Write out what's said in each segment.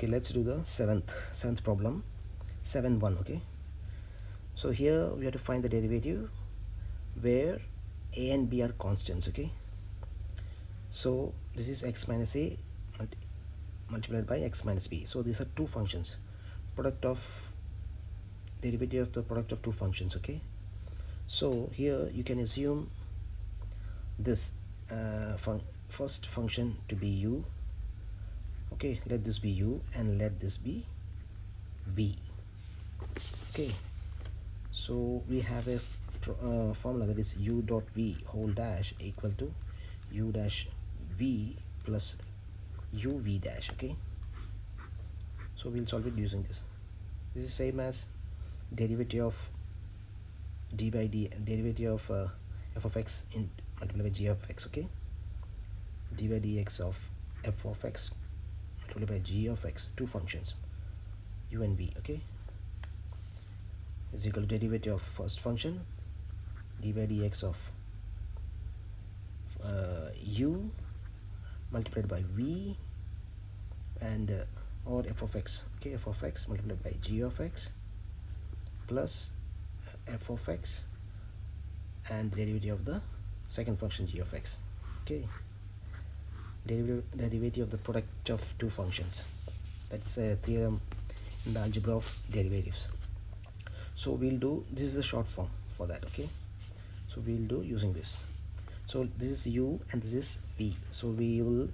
Okay, let's do the seventh problem, 7.1. Okay, so here we have to find the derivative where a and b are constants. Okay, so this is x minus a multiplied by x minus b. So these are two functions, derivative of the product of two functions. Okay, so here you can assume this first function to be u. Okay, let this be u and let this be v. Okay, so we have a formula that is u dot v whole dash equal to u dash v plus u v dash. Okay, so we'll solve it using this. This is same as derivative of d by d, derivative of f of x in multiplied by g of x. Okay, d by dx of f of x multiplied by g of x, two functions u and v. Okay, is equal to derivative of first function d by dx of u multiplied by v and or f of x. Okay, f of x multiplied by g of x plus f of x and derivative of the second function g of x. Okay, derivative of the product of two functions. That's a theorem in the algebra of derivatives. So we'll do, this is the short form for that. Okay, so we'll do using this. So this is u and this is v. So we will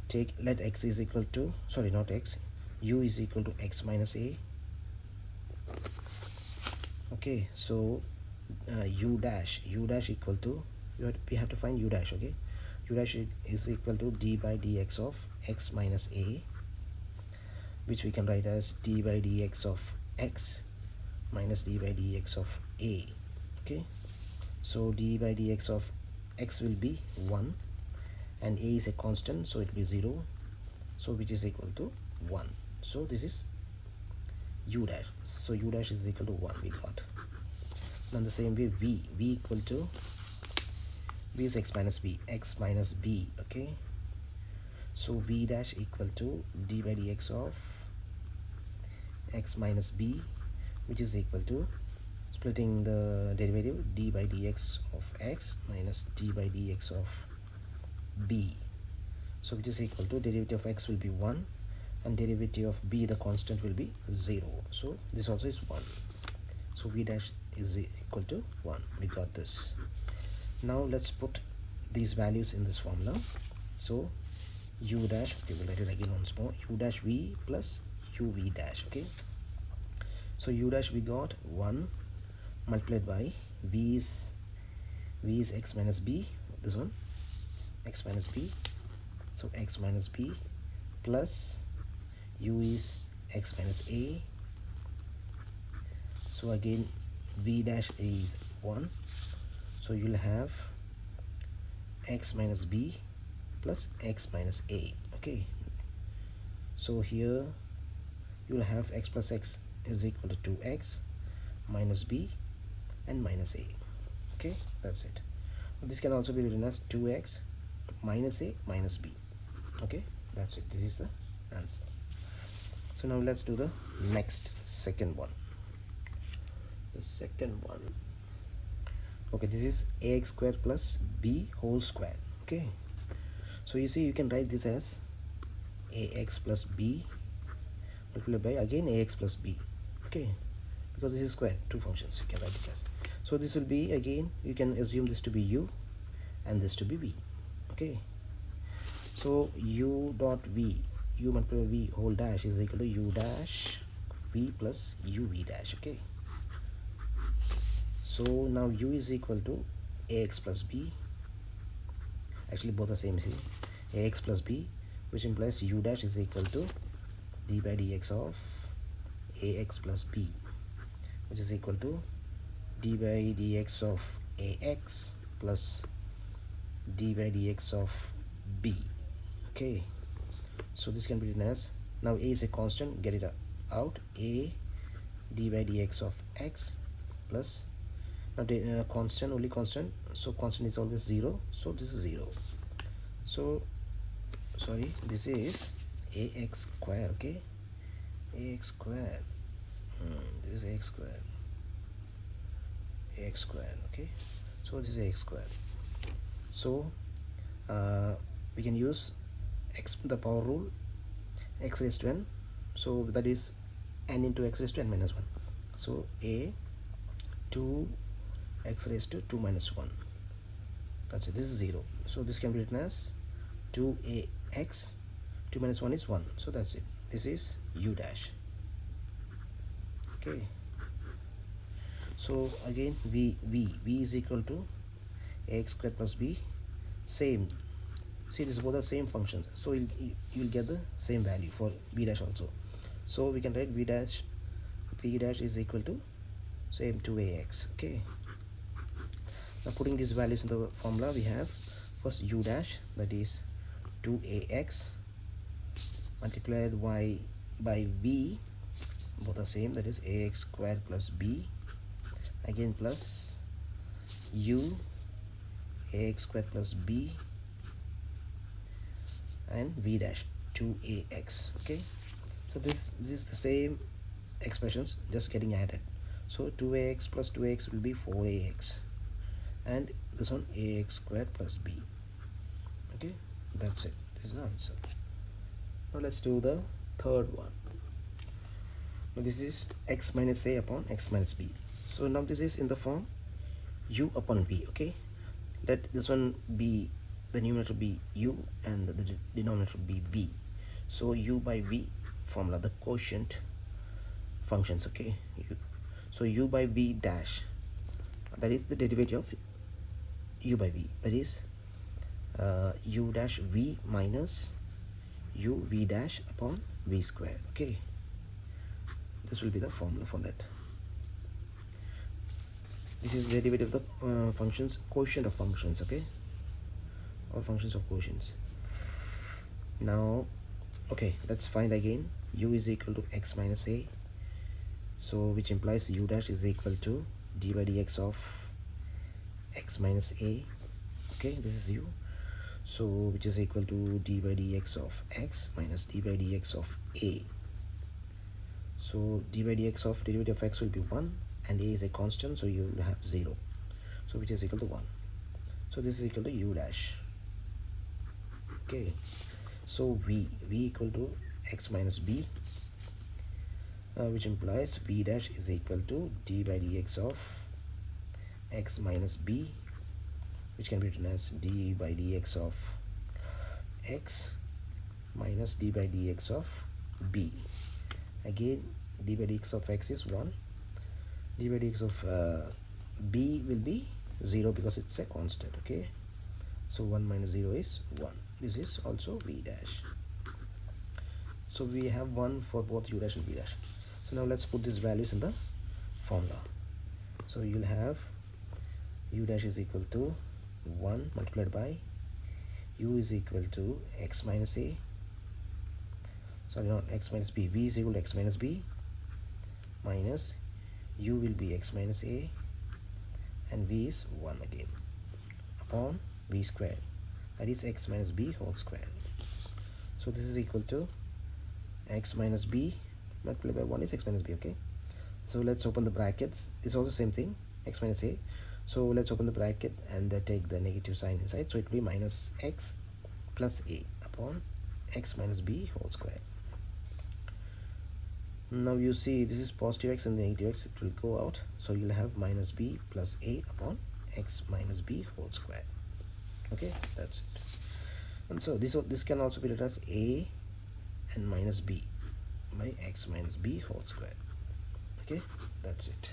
take, let x is equal to, sorry, not x, u is equal to x minus a. Okay, so u dash equal to, we have to find u dash. Okay, u dash is equal to d by dx of x minus a, which we can write as d by dx of x minus d by dx of a. Okay, so d by dx of x will be 1 and a is a constant, so it will be 0, so which is equal to 1. So this is u dash, so u dash is equal to 1 we got. Now the same way v equal to, v is x minus b. Okay, so v dash equal to d by dx of x minus b, which is equal to, splitting the derivative, d by dx of x minus d by dx of b, so which is equal to, derivative of x will be 1 and derivative of b, the constant, will be 0, so this also is 1. So v dash is equal to 1. We got this. Now let's put these values in this formula. So u dash, okay, we'll write it again once more, u dash v plus u v dash. Okay, so u dash we got 1 multiplied by v is x minus b, this one, x minus b, so x minus b plus u is x minus a, so again v dash is 1, so you'll have x minus b plus x minus a. Okay, so here you'll have x plus x is equal to 2x minus b and minus a. Okay, that's it. This can also be written as 2x minus a minus b. Okay, that's it. This is the answer. So now let's do the second one. The second one. Okay, this is ax squared plus b whole square. Okay, so you see, you can write this as ax plus b multiplied by again ax plus b. Okay, because this is square, two functions, you can write it as. So this will be, again, you can assume this to be u and this to be v. Okay, so u dot v, u multiplied by v whole dash is equal to u dash v plus u v dash. Okay, so now u is equal to ax plus b, actually both are same here, ax plus b, which implies u dash is equal to d by dx of ax plus b, which is equal to d by dx of ax plus d by dx of b. Okay, so this can be written as, now a is a constant, get it out, a d by dx of x plus, now constant, only constant, so constant is always 0, so this is 0. So sorry, this is ax square. Okay, ax square. This is ax square. Ax square. Okay, so this is ax square. So we can use x the power rule, x raised to n, so that is n into x raised to n minus 1. So a 2 x raised to 2 minus 1, that's it. This is 0, so this can be written as 2ax, 2 minus 1 is 1, so that's it. This is u dash. Okay, so again v is equal to ax squared plus b, same. See, this is both the same functions, so you'll get the same value for b dash also. So we can write v dash is equal to same 2ax. Okay, now putting these values in the formula, we have first u dash, that is 2ax multiplied by b, both the same, that is ax squared plus b, again plus u ax squared plus b, and v dash 2ax. Okay, so this is the same expressions just getting added. So 2ax plus 2ax will be 4ax, and this one ax squared plus b. Okay, that's it. This is the answer. Now let's do the third one. Now this is x minus a upon x minus b. So now this is in the form u upon v. Okay, let this one be, the numerator be u and the denominator be v. So u by v formula, the quotient functions. Okay, so u by v dash, that is the derivative of u by v, that is u dash v minus u v dash upon v square. Okay, this will be the formula for that. This is the derivative of the functions, quotient of functions. Okay, all functions of quotients. Now okay, let's find again u is equal to x minus a, so which implies u dash is equal to d by dx of x minus a. Okay, this is u, so which is equal to d by dx of x minus d by dx of a. So d by dx of derivative of x will be 1, and a is a constant, so you will have 0, so which is equal to 1. So this is equal to u dash. Okay, so v equal to x minus b, which implies v dash is equal to d by dx of x minus b, which can be written as d by dx of x minus d by dx of b. Again, d by dx of x is 1, d by dx of b will be 0 because it's a constant. Okay, so 1 minus 0 is 1. This is also v dash. So we have 1 for both u dash and v dash. So now let's put these values in the formula. So you'll have u dash is equal to 1 multiplied by u is equal to x minus a, sorry, not x minus b, v is equal to x minus b, minus u will be x minus a, and v is 1 again, upon v square, that is x minus b whole square. So this is equal to x minus b multiplied by 1 is x minus b. Okay, so let's open the brackets. It's also same thing, x minus a. So let's open the bracket and take the negative sign inside, so it will be minus x plus a upon x minus b whole square. Now you see this is positive x and the negative x, it will go out, so you'll have minus b plus a upon x minus b whole square. Okay, that's it. And so this can also be written as a and minus b by x minus b whole square. Okay, that's it.